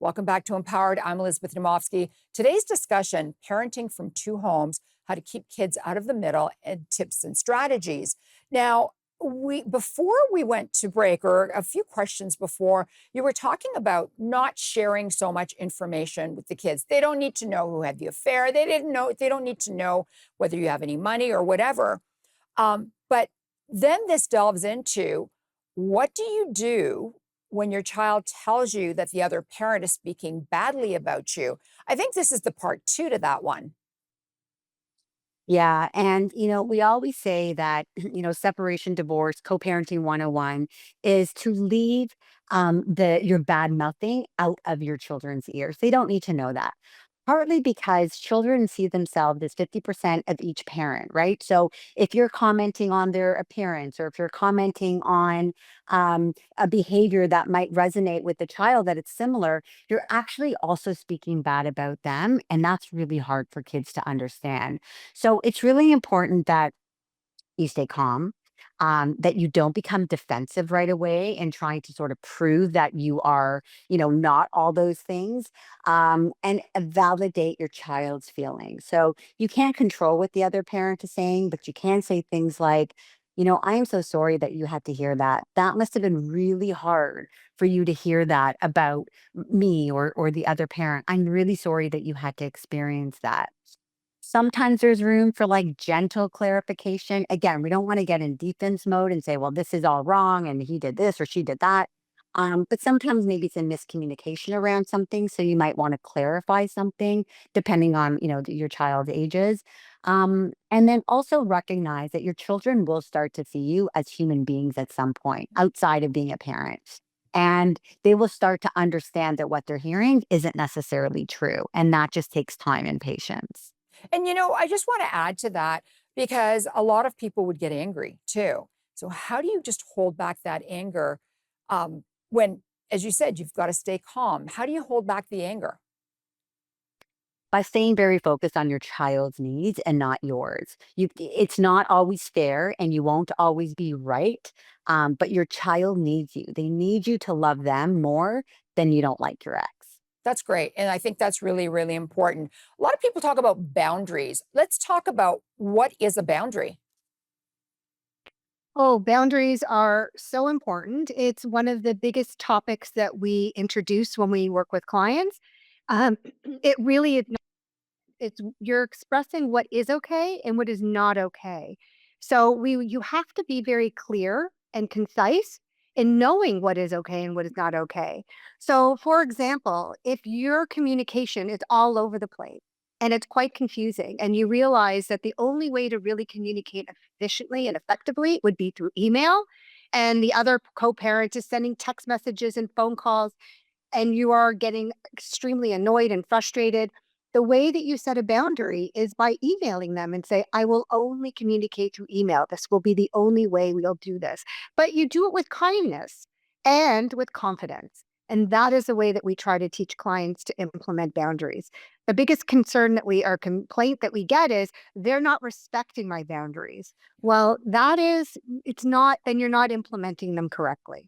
Welcome back to Empowered. I'm Elizabeth Namofsky. Today's discussion, parenting from two homes, how to keep kids out of the middle, and tips and strategies. Now, before we went to break, or a few questions before, you were talking about not sharing so much information with the kids. They don't need to know who had the affair. They don't need to know whether you have any money or whatever. But then this delves into, what do you do when your child tells you that the other parent is speaking badly about you? I think this is the part two to that one. Yeah. And, we always say that, separation, divorce, co-parenting 101 is to leave your bad mouthing out of your children's ears. They don't need to know that. Partly because children see themselves as 50% of each parent, right? So if you're commenting on their appearance or if you're commenting on a behavior that might resonate with the child that it's similar, you're actually also speaking bad about them. And that's really hard for kids to understand. So it's really important that you stay calm, that you don't become defensive right away and trying to sort of prove that you are, not all those things, and validate your child's feelings. So you can't control what the other parent is saying, but you can say things like, I am so sorry that you had to hear that. That must have been really hard for you to hear that about me or the other parent. I'm really sorry that you had to experience that. Sometimes there's room for like gentle clarification. Again, we don't want to get in defense mode and say, well, this is all wrong and he did this or she did that. But sometimes maybe it's a miscommunication around something. So you might want to clarify something depending on, your child's ages. And then also recognize that your children will start to see you as human beings at some point outside of being a parent. And they will start to understand that what they're hearing isn't necessarily true. And that just takes time and patience. And I just want to add to that, because a lot of people would get angry too. So how do you just hold back that anger when, as you said, you've got to stay calm? How do you hold back the anger? By staying very focused on your child's needs and not yours. It's not always fair and you won't always be right, but your child needs you. They need you to love them more than you don't like your ex. That's great. And I think that's really, really important. A lot of people talk about boundaries. Let's talk about, what is a boundary? Oh, boundaries are so important. It's one of the biggest topics that we introduce when we work with clients. Um, it really is it's you're expressing what is okay and what is not okay. So you have to be very clear and concise in knowing what is okay and what is not okay. So for example, if your communication is all over the place and it's quite confusing and you realize that the only way to really communicate efficiently and effectively would be through email, and the other co-parent is sending text messages and phone calls, and you are getting extremely annoyed and frustrated, the way that you set a boundary is by emailing them and say, I will only communicate through email. This will be the only way we'll do this. But you do it with kindness and with confidence. And that is the way that we try to teach clients to implement boundaries. The biggest concern that we or complaint that we get is they're not respecting my boundaries. Well, it's not, then you're not implementing them correctly.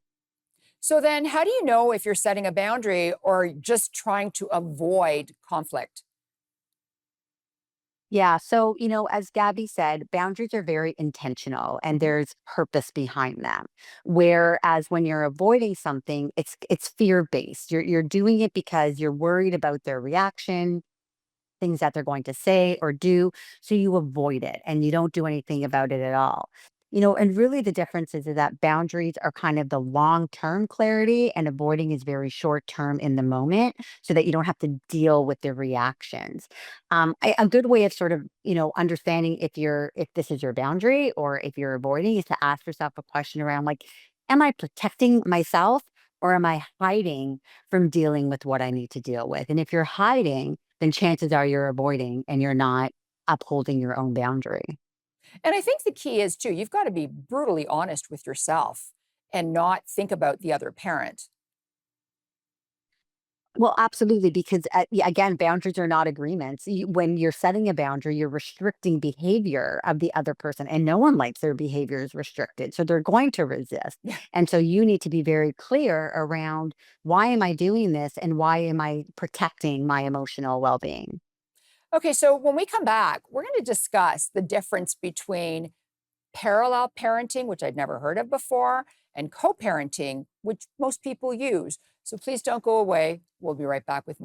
So then, how do you know if you're setting a boundary or just trying to avoid conflict? Yeah. So, as Gabby said, boundaries are very intentional and there's purpose behind them. Whereas when you're avoiding something, it's fear based. You're doing it because you're worried about their reaction, things that they're going to say or do. So you avoid it and you don't do anything about it at all. And really the difference is that boundaries are kind of the long term clarity and avoiding is very short term in the moment so that you don't have to deal with their reactions. A good way of sort of, understanding if this is your boundary or if you're avoiding is to ask yourself a question around like, am I protecting myself or am I hiding from dealing with what I need to deal with? And if you're hiding, then chances are you're avoiding and you're not upholding your own boundary. And I think the key is too, you've got to be brutally honest with yourself and not think about the other parent. Well, absolutely, because again, boundaries are not agreements. When you're setting a boundary, you're restricting behavior of the other person, and no one likes their behaviors restricted. So they're going to resist. Yeah. And so you need to be very clear around, why am I doing this and why am I protecting my emotional well being? Okay, so when we come back, we're going to discuss the difference between parallel parenting, which I'd never heard of before, and co parenting, which most people use. So please don't go away. We'll be right back with more.